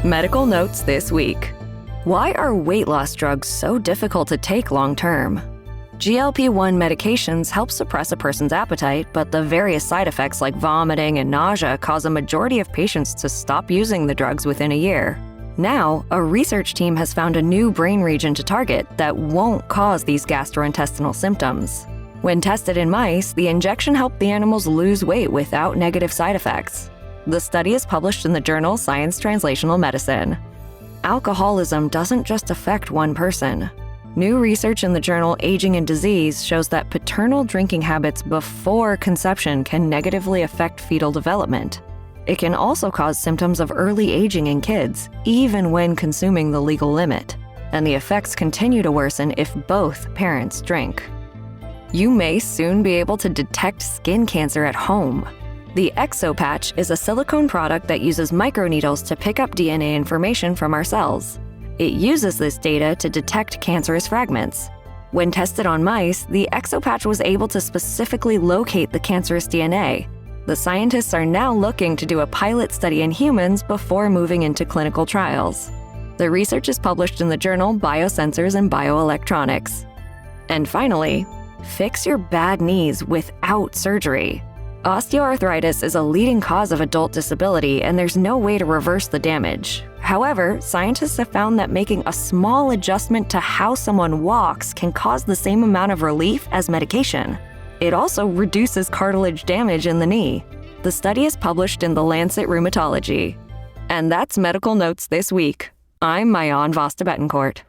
Medical notes this week. Why are weight loss drugs so difficult to take long-term? GLP-1 medications help suppress a person's appetite, but the various side effects like vomiting and nausea cause a majority of patients to stop using the drugs within a year. Now, a research team has found a new brain region to target that won't cause these gastrointestinal symptoms. When tested in mice, the injection helped the animals lose weight without negative side effects. The study is published in the journal Science Translational Medicine. Alcoholism doesn't just affect one person. New research in the journal Aging and Disease shows that paternal drinking habits before conception can negatively affect fetal development. It can also cause symptoms of early aging in kids, even when consuming the legal limit. And the effects continue to worsen if both parents drink. You may soon be able to detect skin cancer at home. The ExoPatch is a silicone product that uses microneedles to pick up DNA information from our cells. It uses this data to detect cancerous fragments. When tested on mice, the ExoPatch was able to specifically locate the cancerous DNA. The scientists are now looking to do a pilot study in humans before moving into clinical trials. The research is published in the journal Biosensors and Bioelectronics. And finally, fix your bad knees without surgery. Osteoarthritis is a leading cause of adult disability, and there's no way to reverse the damage. However, scientists have found that making a small adjustment to how someone walks can cause the same amount of relief as medication. It also reduces cartilage damage in the knee. The study is published in The Lancet Rheumatology. And that's Medical Notes this week. I'm Mayan Vasta Betancourt.